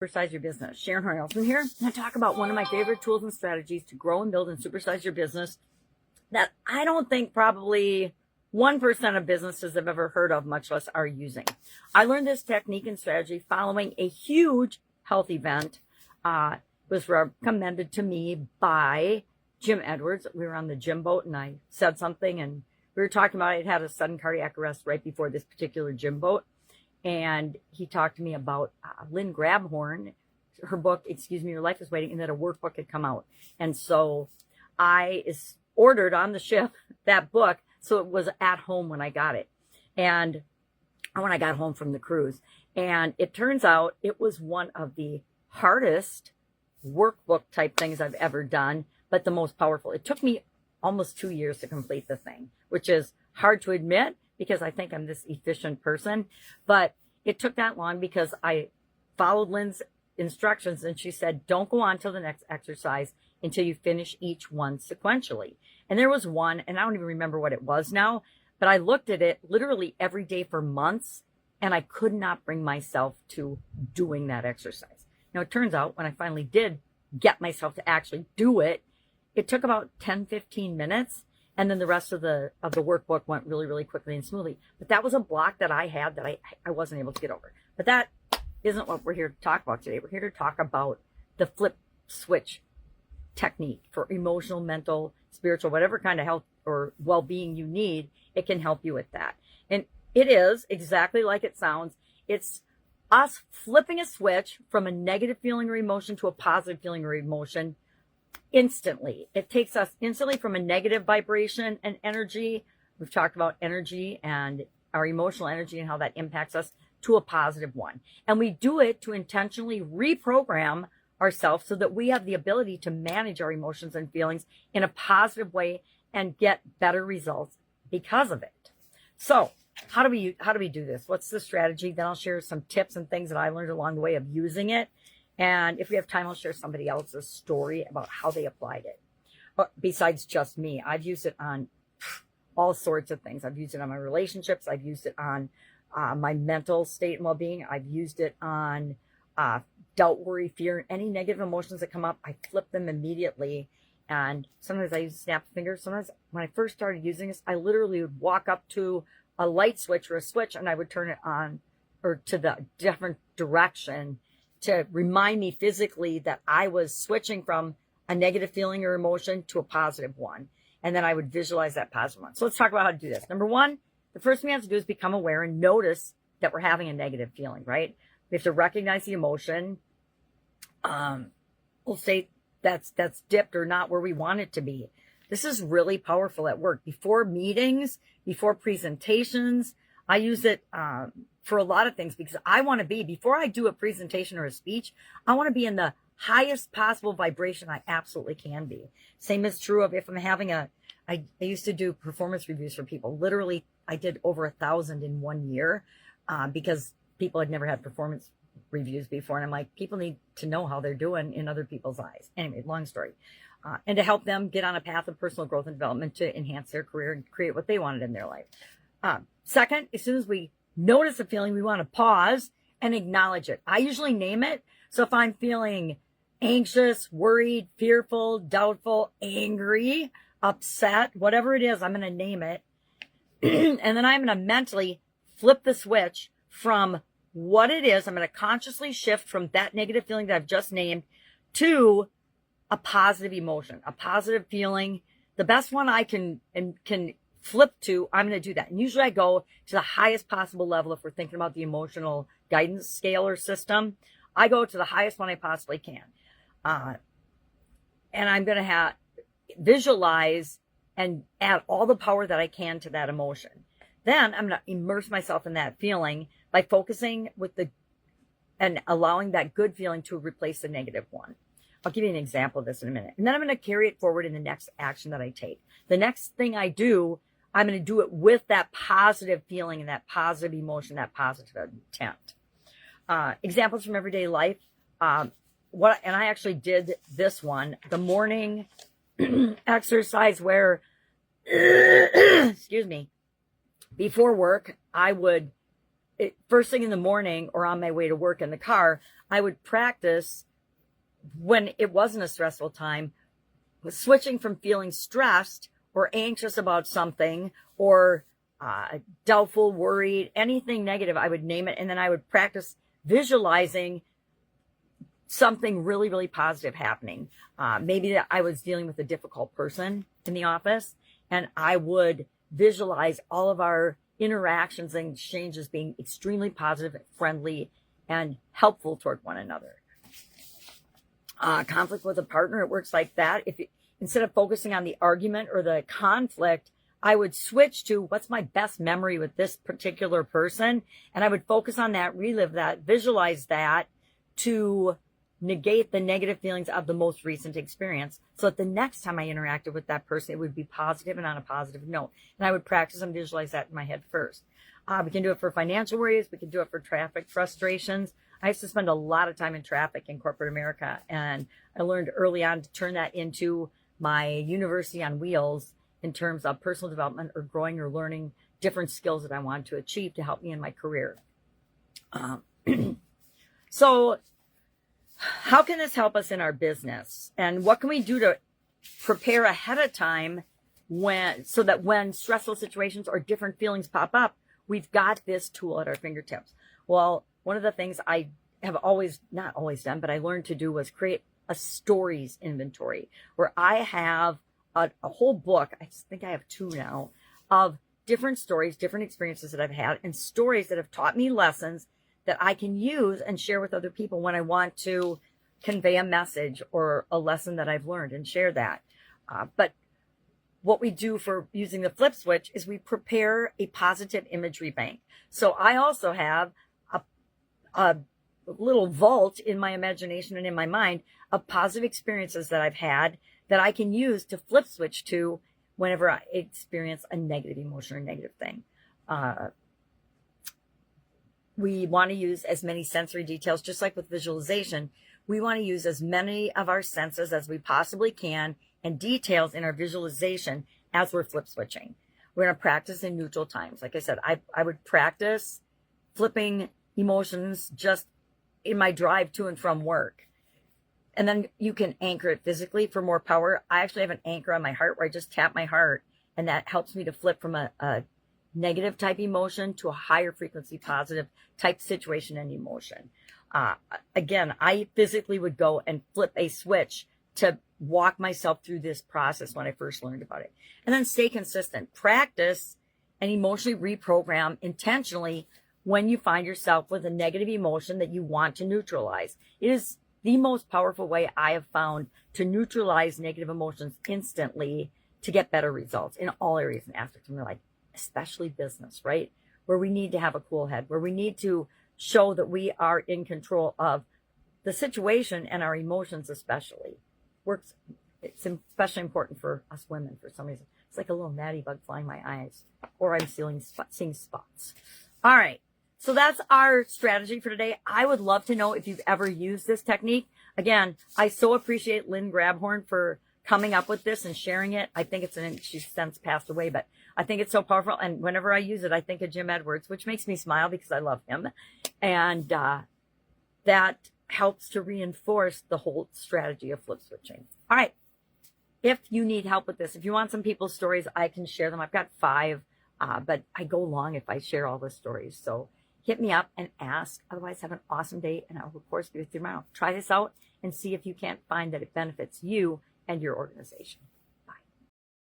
Supersize your business. Sharon Horne-Ellstrom here. I'm going to talk about one of my favorite tools and strategies to grow and build and supersize your business that I don't think probably 1% of businesses have ever heard of, much less are using. I learned this technique and strategy following a huge health event. It was recommended to me by Jim Edwards. We were on the gym boat and I said something and we were talking about it had a sudden cardiac arrest right before this particular gym boat. And he talked to me about Lynn Grabhorn, her book, Excuse Me, Your Life is Waiting, and that a workbook had come out. And so I ordered on the ship that book, so it was at home when I got it. And when I got home from the cruise. And it turns out it was one of the hardest workbook type things I've ever done, but the most powerful. It took me almost 2 years to complete the thing, which is hard to admit, because I think I'm this efficient person, but it took that long because I followed Lynn's instructions and she said, don't go on to the next exercise until you finish each one sequentially. And there was one, and I don't even remember what it was now, but I looked at it literally every day for months and I could not bring myself to doing that exercise. Now it turns out when I finally did get myself to actually do it, it took about 10-15 minutes. And then the rest of the workbook went really, really quickly and smoothly. But that was a block that I had that I wasn't able to get over. But that isn't what we're here to talk about today. We're here to talk about the flip switch technique for emotional, mental, spiritual, whatever kind of health or well-being you need. It can help you with that. And it is exactly like it sounds. It's us flipping a switch from a negative feeling or emotion to a positive feeling or emotion instantly. It takes us instantly from a negative vibration and energy. We've talked about energy and our emotional energy and how that impacts us to a positive one. And we do it to intentionally reprogram ourselves so that we have the ability to manage our emotions and feelings in a positive way and get better results because of it. So how do we do this? What's the strategy? Then I'll share some tips and things that I learned along the way of using it. And if we have time, I'll share somebody else's story about how they applied it. But besides just me, I've used it on all sorts of things. I've used it on my relationships. I've used it on my mental state and well-being. I've used it on doubt, worry, fear, any negative emotions that come up. I flip them immediately. And sometimes I use snap fingers. Sometimes when I first started using this, I literally would walk up to a light switch or a switch and I would turn it on or to the different direction to remind me physically that I was switching from a negative feeling or emotion to a positive one. And then I would visualize that positive one. So let's talk about how to do this. Number one, the first thing we have to do is become aware and notice that we're having a negative feeling, right? We have to recognize the emotion. We'll say that's dipped or not where we want it to be. This is really powerful at work. Before meetings, before presentations, I use it for a lot of things because I want to be, before I do a presentation or a speech, I want to be in the highest possible vibration I absolutely can be. Same is true of if I'm having I used to do performance reviews for people. Literally, I did over 1,000 in 1 year because people had never had performance reviews before. And I'm like, people need to know how they're doing in other people's eyes. Anyway, long story. And to help them get on a path of personal growth and development to enhance their career and create what they wanted in their life. Second, as soon as we notice a feeling, we want to pause and acknowledge it. I usually name it. So if I'm feeling anxious, worried, fearful, doubtful, angry, upset, whatever it is, I'm going to name it. And then I'm going to mentally flip the switch from what it is. I'm going to consciously shift from that negative feeling that I've just named to a positive emotion, a positive feeling. The best one I can flip to, I'm going to do that. And usually I go to the highest possible level. If we're thinking about the emotional guidance scale or system, I go to the highest one I possibly can. And I'm going to visualize and add all the power that I can to that emotion. Then I'm going to immerse myself in that feeling by focusing and allowing that good feeling to replace the negative one. I'll give you an example of this in a minute. And then I'm going to carry it forward in the next action that I take. The next thing I do, I'm going to do it with that positive feeling and that positive emotion, that positive intent. Examples from everyday life. And I actually did this one, the morning exercise where, excuse me, before work, I would first thing in the morning or on my way to work in the car, I would practice when it wasn't a stressful time, switching from feeling stressed or anxious about something or doubtful, worried, anything negative, I would name it. And then I would practice visualizing something really, really positive happening. Maybe that I was dealing with a difficult person in the office, and I would visualize all of our interactions and exchanges being extremely positive, friendly, and helpful toward one another. Conflict with a partner, it works like that. Instead of focusing on the argument or the conflict, I would switch to what's my best memory with this particular person, and I would focus on that, relive that, visualize that to negate the negative feelings of the most recent experience, so that the next time I interacted with that person, it would be positive and on a positive note. And I would practice and visualize that in my head first. We can do it for financial worries. We can do it for traffic frustrations. I used to spend a lot of time in traffic in corporate America, and I learned early on to turn that into my university on wheels in terms of personal development or growing or learning different skills that I wanted to achieve to help me in my career. So how can this help us in our business? And what can we do to prepare ahead of time so that when stressful situations or different feelings pop up, we've got this tool at our fingertips? Well, one of the things I have not always done, but I learned to do was create a stories inventory where I have a whole book. I think I have 2 now of different stories, different experiences that I've had, and stories that have taught me lessons that I can use and share with other people when I want to convey a message or a lesson that I've learned and share that. But what we do for using the flip switch is we prepare a positive imagery bank. So I also have a little vault in my imagination and in my mind of positive experiences that I've had that I can use to flip switch to whenever I experience a negative emotion or negative thing. We want to use as many sensory details, just like with visualization. We want to use as many of our senses as we possibly can and details in our visualization as we're flip switching. We're going to practice in neutral times. Like I said, I would practice flipping emotions just in my drive to and from work. And then you can anchor it physically for more power. I actually have an anchor on my heart where I just tap my heart, and that helps me to flip from a negative type emotion to a higher frequency positive type situation and emotion. Again, I physically would go and flip a switch to walk myself through this process when I first learned about it. And then stay consistent. Practice and emotionally reprogram intentionally when you find yourself with a negative emotion that you want to neutralize. It is the most powerful way I have found to neutralize negative emotions instantly to get better results in all areas and aspects of my life, especially business, right? Where we need to have a cool head, where we need to show that we are in control of the situation and our emotions especially. It's especially important for us women for some reason. It's like a little natty bug flying my eyes, or I'm seeing spots. All right. So that's our strategy for today. I would love to know if you've ever used this technique. Again, I so appreciate Lynn Grabhorn for coming up with this and sharing it. I think she's since passed away, but I think it's so powerful. And whenever I use it, I think of Jim Edwards, which makes me smile because I love him. And that helps to reinforce the whole strategy of flip switching. All right. If you need help with this, if you want some people's stories, I can share them. I've got 5, but I go long if I share all the stories. So hit me up and ask. Otherwise, have an awesome day, and I will, of course, be with you tomorrow. Try this out and see if you can't find that it benefits you and your organization.